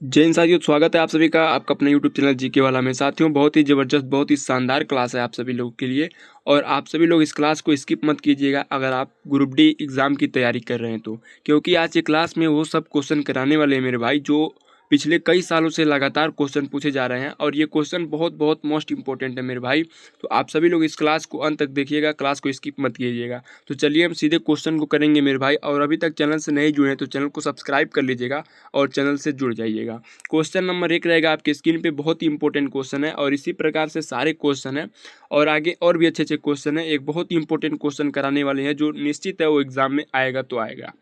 जय हिंद साथियों, स्वागत है आप सभी का आपका अपने यूट्यूब चैनल जीके वाला में। साथियों, बहुत ही ज़बरदस्त, बहुत ही शानदार क्लास है आप सभी लोगों के लिए। और आप सभी लोग इस क्लास को स्किप मत कीजिएगा अगर आप ग्रुप डी एग्ज़ाम की तैयारी कर रहे हैं तो, क्योंकि आज की क्लास में वो सब क्वेश्चन कराने वाले हैं मेरे भाई जो पिछले कई सालों से लगातार क्वेश्चन पूछे जा रहे हैं। और ये क्वेश्चन बहुत बहुत मोस्ट इंपॉर्टेंट है मेरे भाई। तो आप सभी लोग इस क्लास को अंत तक देखिएगा, क्लास को स्किप मत कीजिएगा। तो चलिए हम सीधे क्वेश्चन को करेंगे मेरे भाई। और अभी तक चैनल से नहीं जुड़े हैं तो चैनल को सब्सक्राइब कर लीजिएगा और चैनल से जुड़ जाइएगा। क्वेश्चन नंबर 1 रहेगा आपके स्क्रीन पे, बहुत ही इंपॉर्टेंट क्वेश्चन है और इसी प्रकार से सारे क्वेश्चन हैं और आगे और भी अच्छे अच्छे क्वेश्चन हैं। एक बहुत ही इंपॉर्टेंट क्वेश्चन कराने वाले हैं जो निश्चित है वो एग्जाम में आएगा तो आएगा।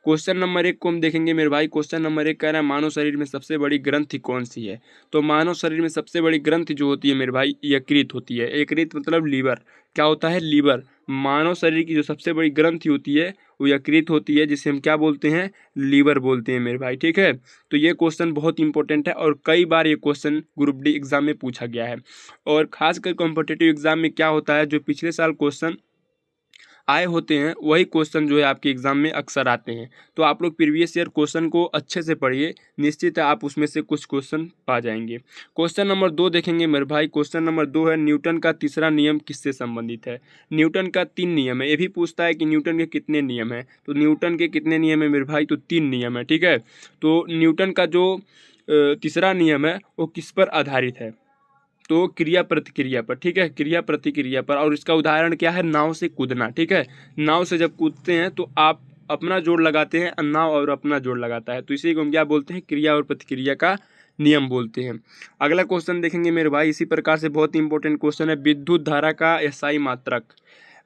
क्वेश्चन नंबर 1 को हम देखेंगे मेरे भाई। क्वेश्चन नंबर 1 कह रहा है मानव शरीर में सबसे बड़ी ग्रंथि कौन सी है। तो मानव शरीर में सबसे बड़ी ग्रंथि जो होती है मेरे भाई, यकृत होती है। यकृत मतलब लीवर। क्या होता है? लीवर। मानव शरीर की जो सबसे बड़ी ग्रंथि होती है वो यकृत होती है, जिसे हम क्या बोलते हैं? लीवर बोलते हैं मेरे भाई। ठीक है, तो ये क्वेश्चन बहुत इंपॉर्टेंट है और कई बार ये क्वेश्चन ग्रुप डी एग्जाम में पूछा गया है। और खासकर कॉम्पिटिटिव एग्जाम में क्या होता है, जो पिछले साल क्वेश्चन आए होते हैं वही क्वेश्चन जो है आपके एग्जाम में अक्सर आते हैं। तो आप लोग प्रीवियस ईयर क्वेश्चन को अच्छे से पढ़िए, निश्चित है आप उसमें से कुछ क्वेश्चन पा जाएंगे। क्वेश्चन नंबर 2 देखेंगे मेरे भाई। क्वेश्चन नंबर 2 है न्यूटन का तीसरा नियम किससे संबंधित है। न्यूटन का 3 नियम है। ये भी पूछता है कि न्यूटन के कितने नियम हैं। तो न्यूटन के कितने नियम है मेरे भाई? तो 3 नियम है। ठीक है, तो न्यूटन का जो तीसरा नियम है वो किस पर आधारित है? तो क्रिया प्रतिक्रिया पर। ठीक है, क्रिया प्रतिक्रिया पर। और इसका उदाहरण क्या है? नाव से कूदना। ठीक है, नाव से जब कूदते हैं तो आप अपना जोड़ लगाते हैं, नाव और अपना जोड़ लगाता है, तो इसी को हम क्या बोलते हैं? क्रिया और प्रतिक्रिया का नियम बोलते हैं। अगला क्वेश्चन देखेंगे मेरे भाई। इसी प्रकार से बहुत ही इंपॉर्टेंट क्वेश्चन है, विद्युत धारा का एसआई मात्रक।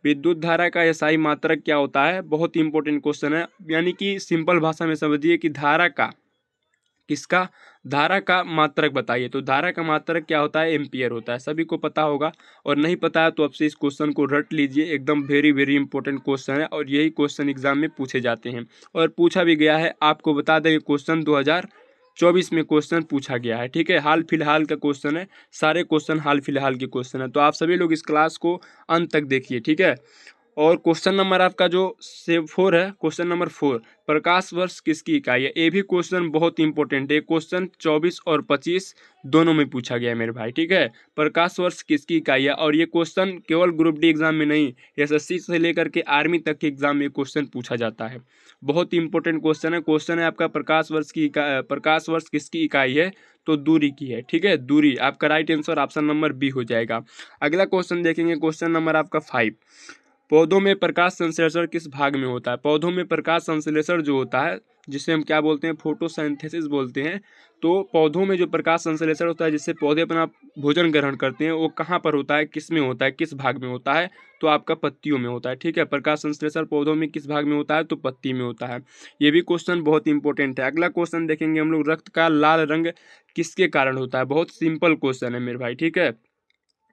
विद्युत धारा का एसआई मात्रक क्या होता है? बहुत ही इंपॉर्टेंट क्वेश्चन है। यानी कि सिंपल भाषा में समझिए कि धारा का, किसका? धारा का मात्रक बताइए। तो धारा का मात्रक क्या होता है? एम्पियर होता है। सभी को पता होगा, और नहीं पता है तो आपसे इस क्वेश्चन को रट लीजिए। एकदम वेरी वेरी इंपॉर्टेंट क्वेश्चन है और यही क्वेश्चन एग्जाम में पूछे जाते हैं और पूछा भी गया है। आपको बता दें क्वेश्चन 2024 में क्वेश्चन पूछा गया है। ठीक है, हाल फिलहाल का क्वेश्चन है, सारे क्वेश्चन हाल फिलहाल के क्वेश्चन है। तो आप सभी लोग इस क्लास को अंत तक देखिए। ठीक है, और क्वेश्चन नंबर आपका जो 4 है, क्वेश्चन नंबर 4, प्रकाश वर्ष किसकी इकाई है। ये भी क्वेश्चन बहुत इंपॉर्टेंट है। क्वेश्चन 24 और 25 दोनों में पूछा गया है मेरे भाई। ठीक है, प्रकाश वर्ष किसकी इकाई है। और ये क्वेश्चन केवल ग्रुप डी एग्जाम में नहीं, एसएससी से लेकर के आर्मी तक के एग्जाम में क्वेश्चन पूछा जाता है। बहुत ही इंपॉर्टेंट क्वेश्चन है। क्वेश्चन है आपका प्रकाश वर्ष किसकी इकाई है। तो दूरी की है। ठीक है, दूरी। आपका right answer option number B हो जाएगा। अगला क्वेश्चन देखेंगे, क्वेश्चन नंबर आपका 5, पौधों में प्रकाश संश्लेषण किस भाग में होता है। पौधों में प्रकाश संश्लेषण जो होता है, जिसे हम क्या बोलते हैं? फोटोसिंथेसिस बोलते हैं। तो पौधों में जो प्रकाश संश्लेषण होता है, जिससे पौधे अपना भोजन ग्रहण करते हैं, वो कहाँ पर होता है, किस में होता है, किस भाग में होता है? तो आपका पत्तियों में होता है। ठीक है, प्रकाश संश्लेषण पौधों में किस भाग में होता है? तो पत्ती में होता है। ये भी क्वेश्चन बहुत इंपॉर्टेंट है। अगला क्वेश्चन देखेंगे हम लोग, रक्त का लाल रंग किसके कारण होता है। बहुत सिंपल क्वेश्चन है मेरे भाई। ठीक है,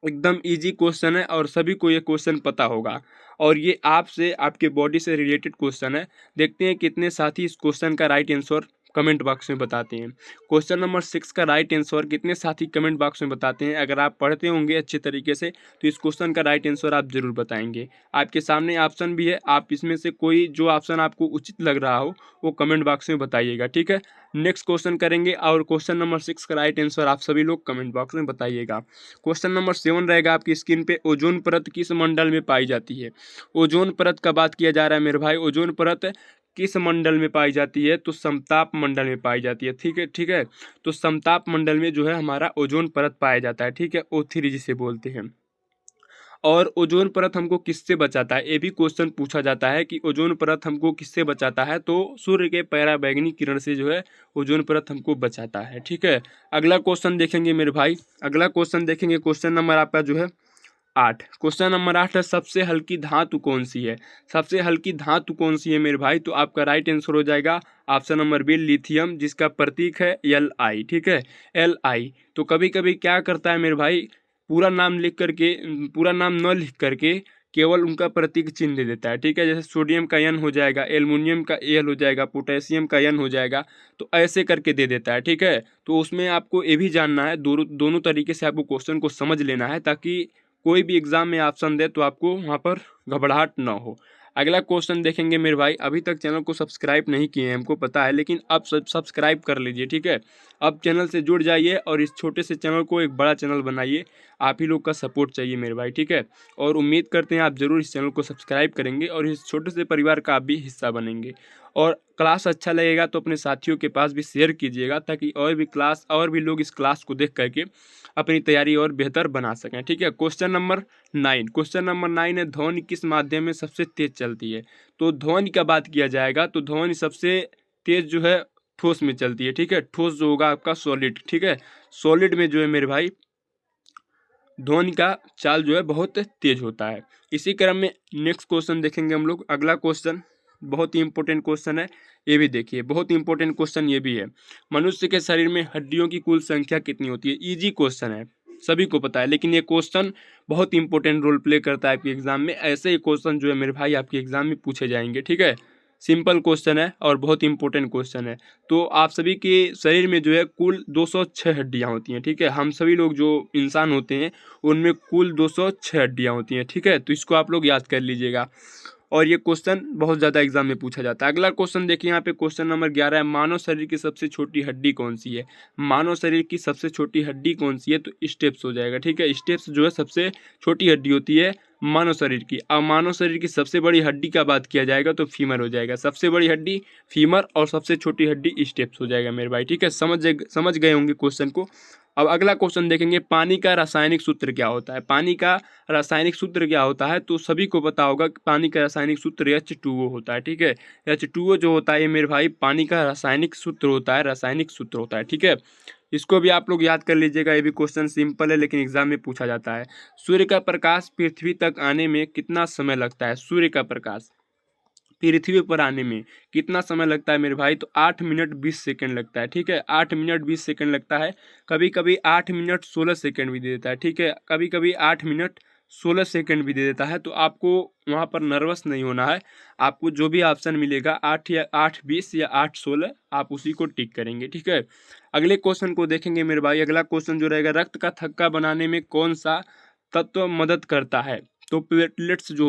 एकदम इजी क्वेश्चन है और सभी को ये क्वेश्चन पता होगा और ये आपसे, आपके बॉडी से रिलेटेड क्वेश्चन है। देखते हैं कितने साथी इस क्वेश्चन का राइट आंसर कमेंट बॉक्स में बताते हैं। क्वेश्चन नंबर 6 का राइट आंसर कितने साथी कमेंट बॉक्स में बताते हैं। अगर आप पढ़ते होंगे अच्छे तरीके से तो इस क्वेश्चन का राइट आंसर आप जरूर बताएंगे। आपके सामने ऑप्शन भी है, आप इसमें से कोई जो ऑप्शन आपको उचित लग रहा हो वो कमेंट बॉक्स में बताइएगा। ठीक है, नेक्स्ट क्वेश्चन करेंगे और क्वेश्चन नंबर 6 का राइट आंसर आप सभी लोग कमेंट बॉक्स में बताइएगा। क्वेश्चन नंबर 7 रहेगा आपकी स्क्रीन पे, ओजोन परत किस मंडल में पाई जाती है। ओजोन परत का बात किया जा रहा है मेरे भाई। ओजोन परत किस मंडल में पाई जाती है। तो समताप मंडल में पाई जाती है। ठीक है, ठीक है, तो समताप मंडल में जो है हमारा ओजोन परत पाया जाता है। ठीक है, O3 जिसे बोलते हैं। और ओजोन परत हमको किससे बचाता है, ये भी क्वेश्चन पूछा जाता है कि ओजोन परत हमको किससे बचाता है। तो सूर्य के पराबैंगनी किरण से जो है ओजोन परत हमको बचाता है। ठीक है, अगला क्वेश्चन देखेंगे मेरे भाई। अगला क्वेश्चन देखेंगे, क्वेश्चन नंबर आपका जो है 8। क्वेश्चन नंबर 8 है, सबसे हल्की धातु कौन सी है। सबसे हल्की धातु कौन सी है मेरे भाई? तो आपका राइट आंसर हो जाएगा ऑप्शन नंबर बी, लिथियम, जिसका प्रतीक है Li। ठीक है, Li। तो कभी कभी क्या करता है मेरे भाई, पूरा नाम लिख करके, पूरा नाम न लिख करके केवल उनका प्रतीक चिन्ह दे देता है। ठीक है, जैसे सोडियम का N हो जाएगा, एल्युमिनियम का Al हो जाएगा, पोटेशियम का N हो जाएगा, तो ऐसे करके दे देता है। ठीक है, तो उसमें आपको ये भी जानना है, दोनों दोनों तरीके से आपको क्वेश्चन को समझ लेना है ताकि कोई भी एग्जाम में ऑप्शन दे तो आपको वहाँ पर घबराहट ना हो। अगला क्वेश्चन देखेंगे मेरे भाई। अभी तक चैनल को सब्सक्राइब नहीं किए हैं हमको पता है, लेकिन अब सब्सक्राइब कर लीजिए, ठीक है। अब चैनल से जुड़ जाइए और इस छोटे से चैनल को एक बड़ा चैनल बनाइए। आप ही लोग का सपोर्ट चाहिए मेरे भाई, ठीक है। और उम्मीद करते हैं आप ज़रूर इस चैनल को सब्सक्राइब करेंगे और इस छोटे से परिवार का आप भी हिस्सा बनेंगे। और क्लास अच्छा लगेगा तो अपने साथियों के पास भी शेयर कीजिएगा, ताकि और भी लोग इस क्लास को देख करके अपनी तैयारी और बेहतर बना सकें, ठीक है। क्वेश्चन नंबर 9 है, ध्वनि किस माध्यम में सबसे तेज चलती है। तो ध्वनि का बात किया जाएगा तो ध्वनि सबसे तेज जो है ठोस में चलती है, ठीक है। ठोस जो होगा आपका सॉलिड, ठीक है। सॉलिड में जो है मेरे भाई ध्वनि का चाल जो है बहुत तेज होता है। इसी क्रम में नेक्स्ट क्वेश्चन देखेंगे हम लोग। अगला क्वेश्चन बहुत ही इंपॉर्टेंट क्वेश्चन है, ये भी देखिए। बहुत इंपॉर्टेंट क्वेश्चन ये भी है। मनुष्य के शरीर में हड्डियों की कुल संख्या कितनी होती है। इजी क्वेश्चन है, सभी को पता है, लेकिन ये क्वेश्चन बहुत इंपॉर्टेंट रोल प्ले करता है आपके एग्जाम में। ऐसे ही क्वेश्चन जो है मेरे भाई आपके एग्जाम में पूछे जाएंगे, ठीक है। सिंपल क्वेश्चन है और बहुत इंपॉर्टेंट क्वेश्चन है। तो आप सभी के शरीर में जो है कुल 206 हड्डियां होती हैं, ठीक है। हम सभी लोग जो इंसान होते हैं उनमें कुल 206 हड्डियां होती हैं, ठीक है। तो इसको आप लोग याद कर लीजिएगा और ये क्वेश्चन बहुत ज़्यादा एग्जाम में पूछा जाता है। अगला क्वेश्चन देखिए, यहाँ पे क्वेश्चन नंबर 11 है, मानव शरीर की सबसे छोटी हड्डी कौन सी है। मानव शरीर की सबसे छोटी हड्डी कौन सी है, तो स्टेप्स हो जाएगा, ठीक है। स्टेप्स जो है सबसे छोटी हड्डी होती है मानव शरीर की। अब मानव शरीर की सबसे बड़ी हड्डी का बात किया जाएगा तो फीमर हो जाएगा। सबसे बड़ी हड्डी फीमर और सबसे छोटी हड्डी स्टेप्स हो जाएगा मेरे भाई, ठीक है। समझ गए होंगे क्वेश्चन को। अब अगला क्वेश्चन देखेंगे, पानी का रासायनिक सूत्र क्या होता है। पानी का रासायनिक सूत्र क्या होता है, तो सभी को पता होगा कि पानी का रासायनिक सूत्र H2O होता है, ठीक है। H2O जो होता है ये मेरे भाई पानी का रासायनिक सूत्र होता है, ठीक है। इसको भी आप लोग याद कर लीजिएगा। ये भी क्वेश्चन सिंपल है लेकिन एग्जाम में पूछा जाता है। सूर्य का प्रकाश पृथ्वी तक आने में कितना समय लगता है। सूर्य का प्रकाश पृथ्वी पर आने में कितना समय लगता है मेरे भाई, तो 8 मिनट 20 सेकंड लगता है, ठीक है। 8 मिनट 20 सेकंड लगता है। कभी कभी 8 मिनट 16 सेकंड भी दे देता है, ठीक है। कभी कभी 8 मिनट 16 सेकंड भी दे देता है। तो आपको वहाँ पर नर्वस नहीं होना है। आपको जो भी ऑप्शन मिलेगा 8 या 8:20 या 8:16 आप उसी को टिक करेंगे, ठीक है। अगले क्वेश्चन को देखेंगे मेरे भाई। अगला क्वेश्चन जो रहेगा, रक्त का थक्का बनाने में कौन सा तत्व मदद करता है। तो प्लेटलेट्स जो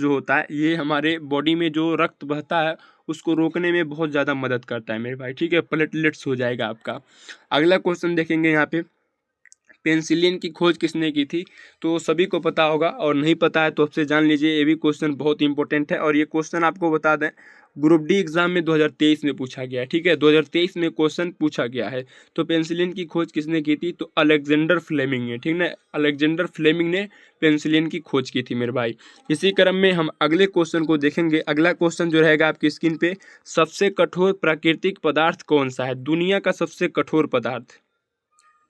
होता है ये हमारे बॉडी में जो रक्त बहता है उसको रोकने में बहुत ज़्यादा मदद करता है मेरे भाई, ठीक है। प्लेटलेट्स हो जाएगा आपका। अगला क्वेश्चन देखेंगे यहाँ पे, पेनिसिलिन की खोज किसने की थी। तो सभी को पता होगा और नहीं पता है तो आपसे जान लीजिए। ये भी क्वेश्चन बहुत इंपॉर्टेंट है और ये क्वेश्चन आपको बता दें ग्रुप डी एग्जाम में 2023 में पूछा गया है, ठीक है। 2023 में क्वेश्चन पूछा गया है। तो पेनिसिलिन की खोज किसने की थी, तो अलेक्जेंडर फ्लेमिंग ने, ठीक है। अलेक्जेंडर फ्लेमिंग ने पेनिसिलिन की खोज की थी मेरे भाई। इसी क्रम में हम अगले क्वेश्चन को देखेंगे। अगला क्वेश्चन जो रहेगा आपकी स्क्रीन पे, सबसे कठोर प्राकृतिक पदार्थ कौन सा है। दुनिया का सबसे कठोर पदार्थ,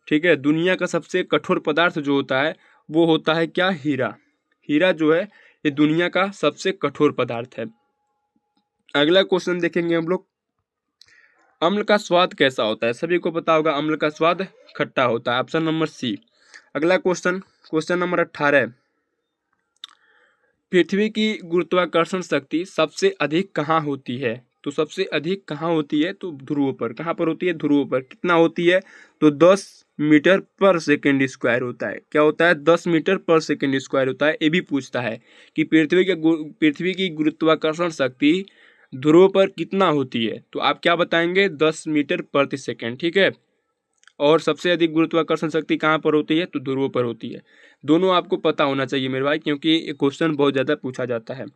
ठीक है। दुनिया का सबसे कठोर पदार्थ जो होता है वो होता है क्या, हीरा। हीरा जो है ये दुनिया का सबसे कठोर पदार्थ है। अगला क्वेश्चन देखेंगे हम लोग, अम्ल का स्वाद कैसा होता है। सभी को पता होगा अम्ल का स्वाद खट्टा होता है, ऑप्शन नंबर सी। अगला क्वेश्चन नंबर 18 है, पृथ्वी की गुरुत्वाकर्षण शक्ति सबसे अधिक कहाँ होती है। तो सबसे अधिक कहाँ होती है, तो ध्रुवों पर। कहाँ पर होती है, ध्रुवों पर। कितना होती है, तो 10 मीटर पर सेकेंड स्क्वायर होता है। क्या होता है, 10 मीटर पर सेकेंड स्क्वायर होता है। ये भी पूछता है कि पृथ्वी की गुरुत्वाकर्षण शक्ति ध्रुवों पर कितना होती है। तो आप क्या बताएंगे, 10 मीटर प्रति सेकेंड, ठीक है। और सबसे अधिक गुरुत्वाकर्षण शक्ति कहाँ पर होती है, तो ध्रुवों पर होती है। दोनों आपको पता होना चाहिए मेरे भाई, क्योंकि ये क्वेश्चन बहुत ज़्यादा पूछा जाता है।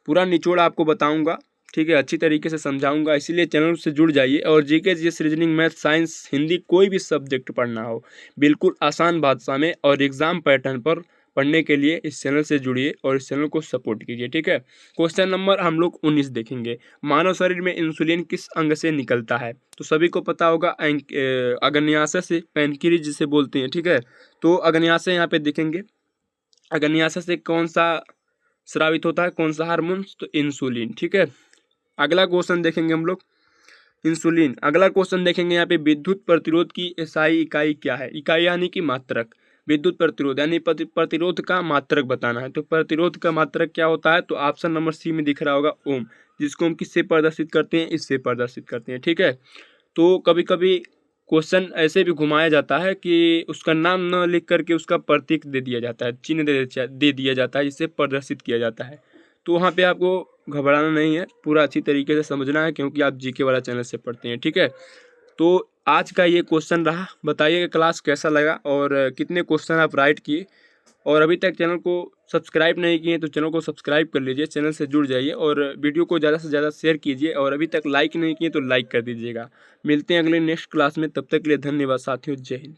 पूरा निचोड़ आपको बताऊंगा, ठीक है, अच्छी तरीके से समझाऊंगा। इसीलिए चैनल से जुड़ जाइए। और GK GS reasoning math science Hindi कोई भी सब्जेक्ट पढ़ना हो बिल्कुल आसान भाषा में और एग्जाम पैटर्न पर पढ़ने के लिए इस चैनल से जुड़िए और इस चैनल को सपोर्ट कीजिए, ठीक है। क्वेश्चन नंबर हम लोग 19 देखेंगे, मानव शरीर में इंसुलिन किस अंग से निकलता है। तो सभी को पता होगा अग्न्याशय से, पैनक्रियाज जिसे बोलते हैं, ठीक है। तो अग्न्याशय यहाँ पे देखेंगे, अग्न्याशय से कौन सा स्रावित होता है, कौन सा हार्मोन, तो इंसुलिन, ठीक है। अगला क्वेश्चन देखेंगे हम लोग, इंसुलिन। अगला क्वेश्चन देखेंगे यहाँ पे, विद्युत प्रतिरोध की एसआई इकाई क्या है। इकाई यानी कि मात्रक। विद्युत प्रतिरोध यानी प्रतिरोध का मात्रक बताना है। तो प्रतिरोध का मात्रक क्या होता है, तो ऑप्शन नंबर सी में दिख रहा होगा ओम, जिसको हम किससे प्रदर्शित करते हैं, इससे प्रदर्शित करते हैं, ठीक है। तो कभी कभी क्वेश्चन ऐसे भी घुमाया जाता है कि उसका नाम न लिख करके उसका प्रतीक दे दिया जाता है, चिन्ह दे दिया जाता है, जिससे प्रदर्शित किया जाता है। तो वहाँ पे आपको घबराना नहीं है, पूरा अच्छी तरीके से समझना है, क्योंकि आप जीके वाला चैनल से पढ़ते हैं, ठीक है। तो आज का ये क्वेश्चन रहा, बताइएगा क्लास कैसा लगा और कितने क्वेश्चन आप राइट किए। और अभी तक चैनल को सब्सक्राइब नहीं किए तो चैनल को सब्सक्राइब कर लीजिए, चैनल से जुड़ जाइए और वीडियो को ज़्यादा से ज़्यादा शेयर कीजिए। और अभी तक लाइक नहीं किए तो लाइक कर दीजिएगा। मिलते हैं अगले नेक्स्ट क्लास में, तब तक के लिए धन्यवाद साथियों, जय हिंद।